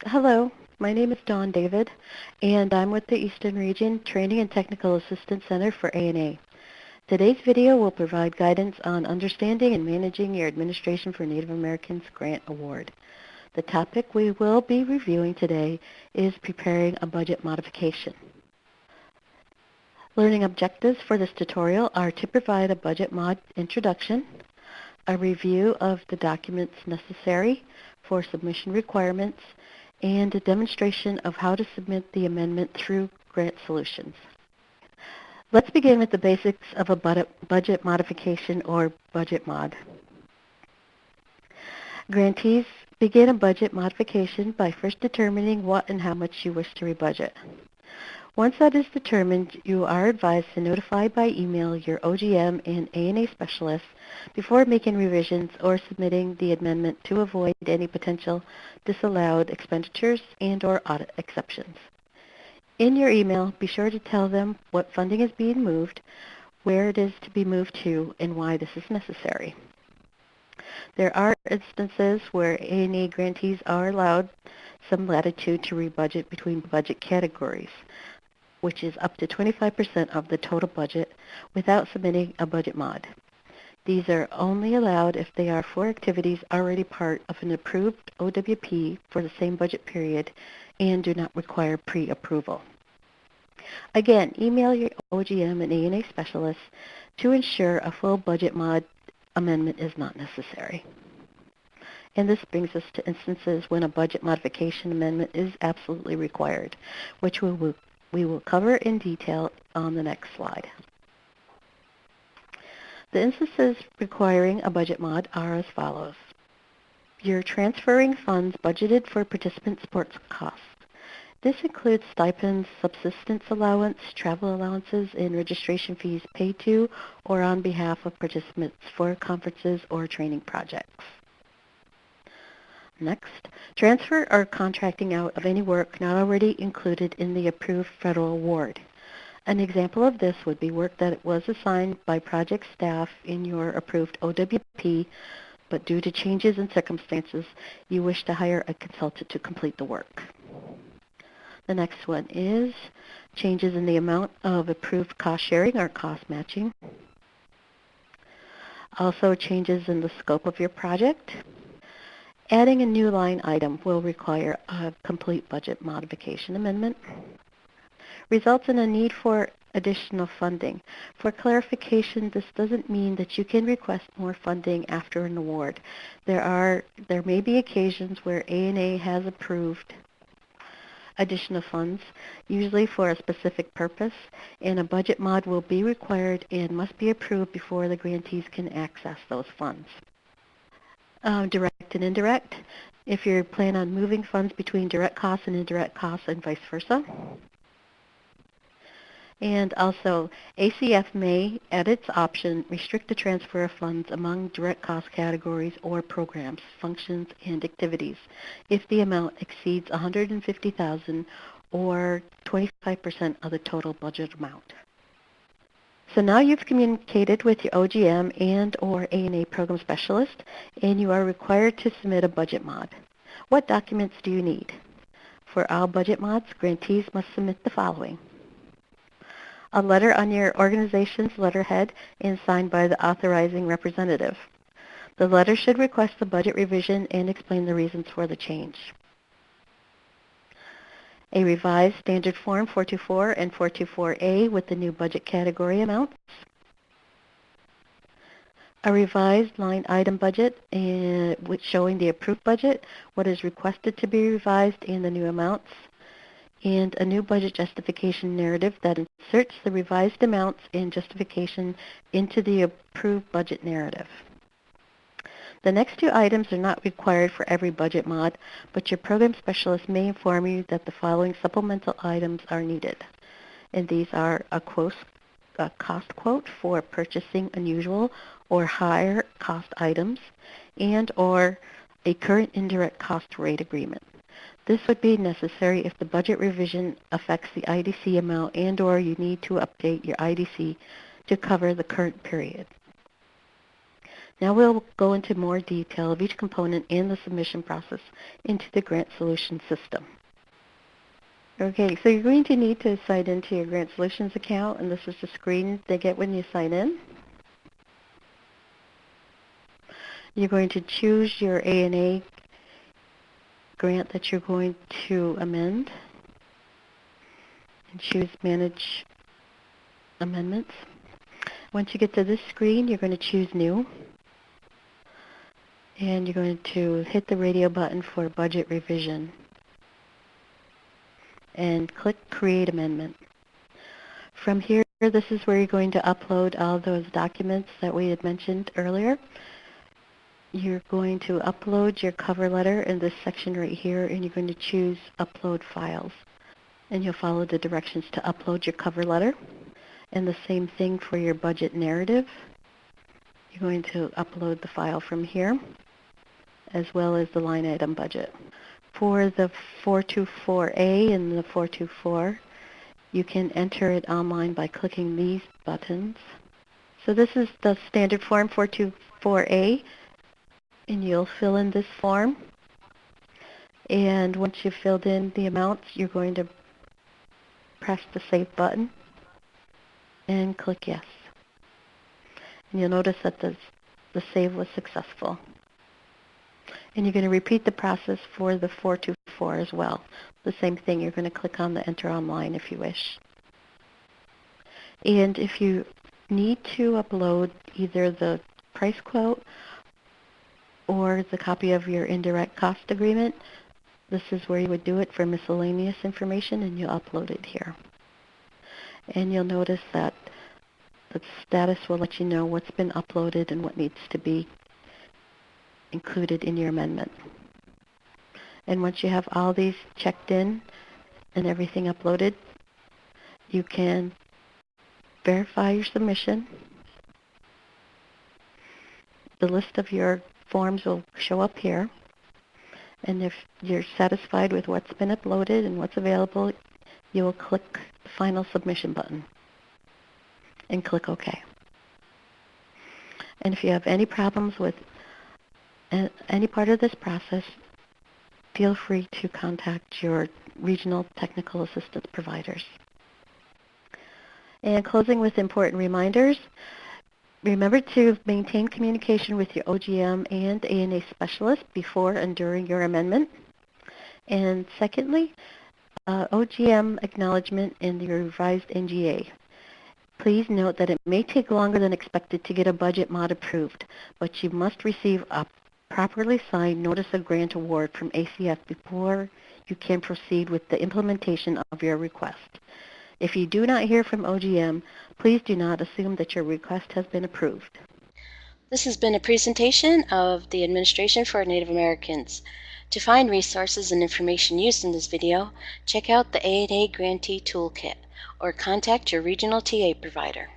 Hello, my name is Dawn David, and I'm with the Eastern Region Training and Technical Assistance Center for ANA. Today's video will provide guidance on understanding and managing your Administration for Native Americans Grant Award. The topic we will be reviewing today is preparing a budget modification. Learning objectives for this tutorial are to provide a budget mod introduction, a review of the documents necessary for submission requirements, and a demonstration of how to submit the amendment through Grant Solutions. Let's begin with the basics of a budget modification or budget mod. Grantees begin a budget modification by first determining what and how much you wish to rebudget. Once that is determined, you are advised to notify by email your OGM and ANA specialists before making revisions or submitting the amendment to avoid any potential disallowed expenditures and/or audit exceptions. In your email, be sure to tell them what funding is being moved, where it is to be moved to, and why this is necessary. There are instances where ANA grantees are allowed some latitude to rebudget between budget categories, which is up to 25% of the total budget without submitting a budget mod. These are only allowed if they are for activities already part of an approved OWP for the same budget period and do not require pre-approval. Again, email your OGM and ANA specialists to ensure a full budget mod amendment is not necessary. And this brings us to instances when a budget modification amendment is absolutely required, which we will cover in detail on the next slide. The instances requiring a budget mod are as follows. You're transferring funds budgeted for participant sports costs. This includes stipends, subsistence allowance, travel allowances, and registration fees paid to or on behalf of participants for conferences or training projects. Next, transfer or contracting out of any work not already included in the approved federal award. An example of this would be work that was assigned by project staff in your approved OWP, but due to changes in circumstances, you wish to hire a consultant to complete the work. The next one is changes in the amount of approved cost sharing or cost matching. Also changes in the scope of your project. Adding a new line item will require a complete budget modification amendment. Results in a need for additional funding. For clarification, this doesn't mean that you can request more funding after an award. There may be occasions where ANA has approved additional funds, usually for a specific purpose, and a budget mod will be required and must be approved before the grantees can access those funds. Direct and indirect, if you plan on moving funds between direct costs and indirect costs and vice versa. And also, ACF may, at its option, restrict the transfer of funds among direct cost categories or programs, functions, and activities if the amount exceeds $150,000 or 25% of the total budget amount. So now you've communicated with your OGM and/or ANA program specialist, and you are required to submit a budget mod. What documents do you need? For all budget mods, grantees must submit the following. A letter on your organization's letterhead and signed by the authorizing representative. The letter should request the budget revision and explain the reasons for the change. A revised standard form 424 and 424A with the new budget category amounts. A revised line item budget showing the approved budget, what is requested to be revised, and the new amounts. And a new budget justification narrative that inserts the revised amounts and justification into the approved budget narrative. The next two items are not required for every budget mod, but your program specialist may inform you that the following supplemental items are needed. And these are a cost quote for purchasing unusual or higher cost items, and/or a current indirect cost rate agreement. This would be necessary if the budget revision affects the IDC amount and/or you need to update your IDC to cover the current period. Now we'll go into more detail of each component and the submission process into the Grant Solutions system. Okay, so you're going to need to sign into your Grant Solutions account, and this is the screen they get when you sign in. You're going to choose your A&A grant that you're going to amend, and choose Manage Amendments. Once you get to this screen, you're going to choose New, and you're going to hit the radio button for Budget Revision, and click Create Amendment. From here, this is where you're going to upload all those documents that we had mentioned earlier. You're going to upload your cover letter in this section right here, and you're going to choose Upload Files. And you'll follow the directions to upload your cover letter. And the same thing for your budget narrative. You're going to upload the file from here, as well as the line item budget. For the 424A and the 424, you can enter it online by clicking these buttons. So this is the standard form 424A, and you'll fill in this form. And once you've filled in the amounts, you're going to press the Save button and click Yes. And you'll notice that the save was successful. And you're going to repeat the process for the 424 as well. The same thing, you're going to click on the Enter Online if you wish. And if you need to upload either the price quote or the copy of your indirect cost agreement, this is where you would do it for miscellaneous information, and you'll upload it here. And you'll notice that the status will let you know what's been uploaded and what needs to be included in your amendment. And once you have all these checked in and everything uploaded, you can verify your submission. The list of your forms will show up here. And if you're satisfied with what's been uploaded and what's available, you will click the Final Submission button and click OK. And if you have any problems with any part of this process, feel free to contact your regional technical assistance providers. And closing with important reminders, remember to maintain communication with your OGM and A&A specialist before and during your amendment. And secondly, OGM acknowledgement in the revised NGA. Please note that it may take longer than expected to get a budget mod approved, but you must receive a properly signed Notice of Grant Award from ACF before you can proceed with the implementation of your request. If you do not hear from OGM, please do not assume that your request has been approved. This has been a presentation of the Administration for Native Americans. To find resources and information used in this video, check out the A&A Grantee Toolkit or contact your regional TA provider.